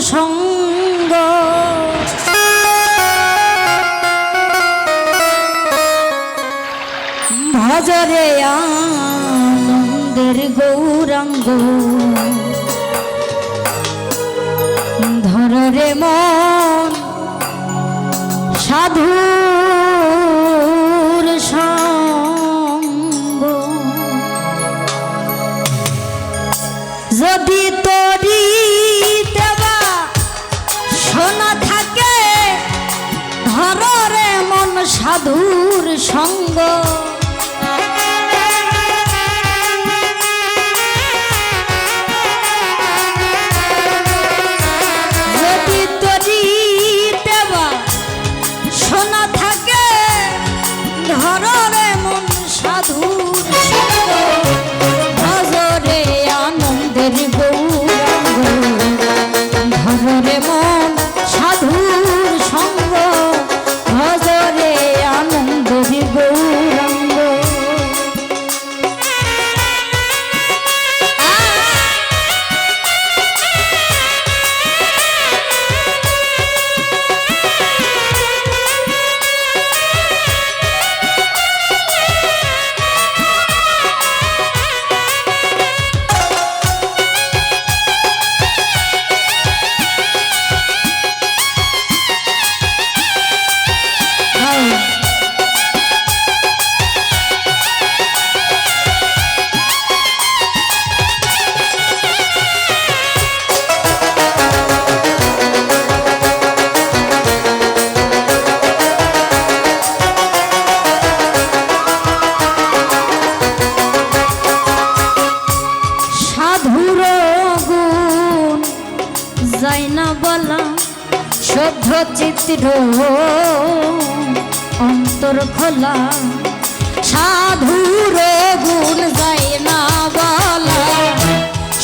সঙ্গ ভজরে আনন্দের গৌরাঙ্গ ধরে মন সাধুর সঙ্গ যদি তোরি দেবা শোনা থাকে ধরে মন সাধুর সঙ্গ শুদ্ধ চিত্র অন্তর খোলা সাধুর গুণ যায় না বলা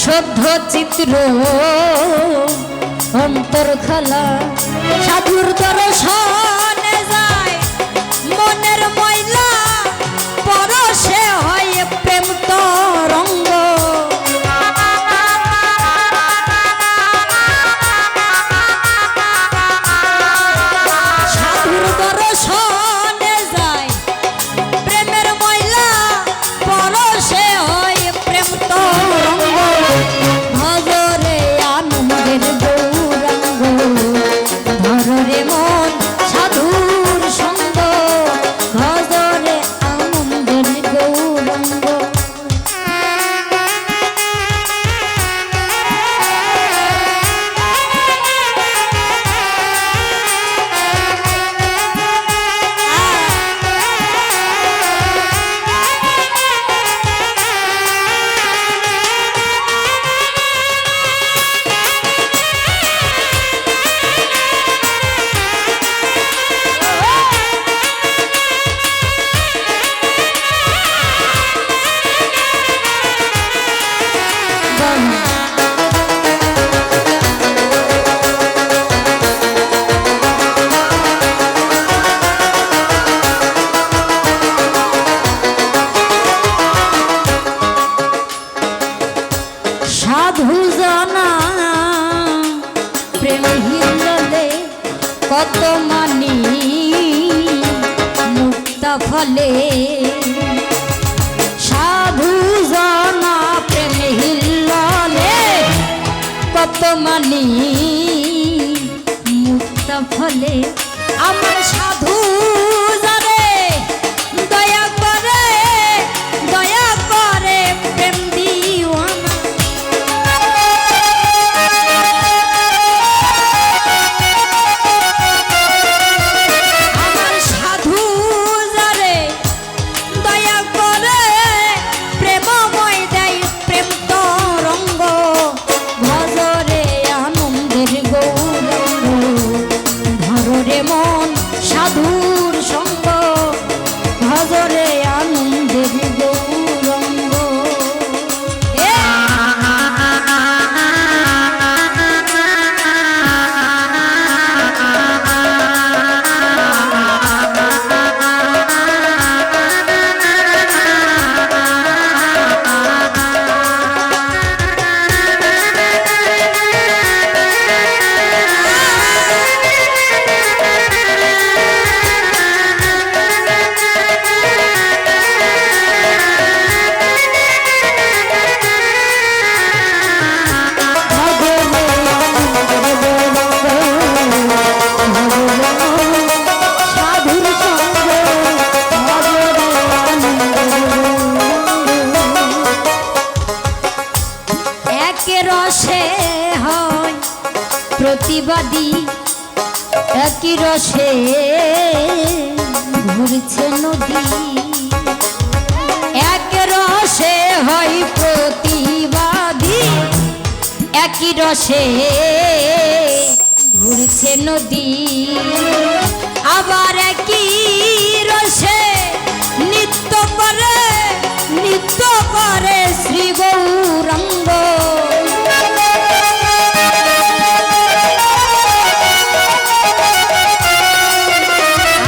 শুদ্ধ চিত্র অন্তর খোলা সাধুর দর্শনে যায় মনের ময়লা পরশে হয় প্রেম তরঙ্গ সাধু জানা প্রেম হিললে কত মানি মুক্তা ফলে সাধু জানা প্রেম হিললে কত মানি মুক্তা ফলে আমার সাধু জানে দয়া করে প্রেম দিওয়ানা মন সাধুর প্রতিবাদী একই রসে ঘুরছে নদী, এক রসে হয় প্রতিবাদী, একই রসে ঘুরছে নদী। আবার একই রসে নৃত্য করে শ্রী গৌরাঙ্গ।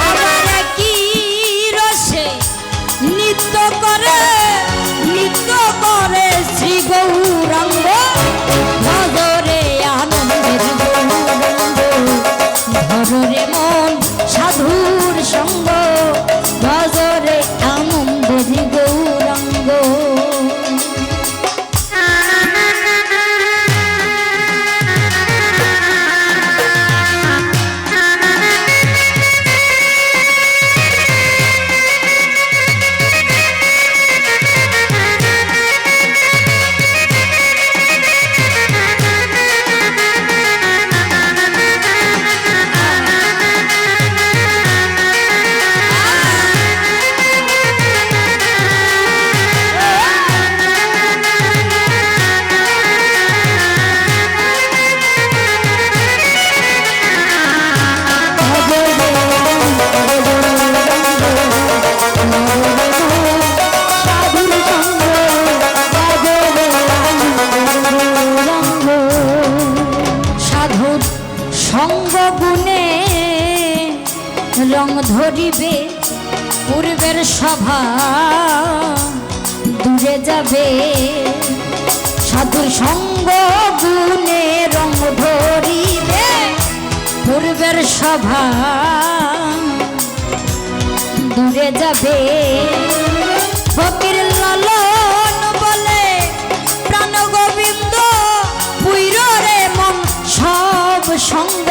আবার একই রসে নৃত্য করে শ্রী গৌরাঙ্গ। ভজরে আনন্দের গৌরাঙ্গ, ধরে মন সাধুর সঙ্গ, ভজরে আনন্দের গৌরাঙ্গ। রং ধরিবে পূর্বের সভা দূরে যাবে, সাধুর সঙ্গ গুণে রং ধরিবে পূর্বের সভা দূরে যাবে। ফকির লালন বলে প্রাণ গোবিন্দ পুইর রে মন সব সঙ্গ,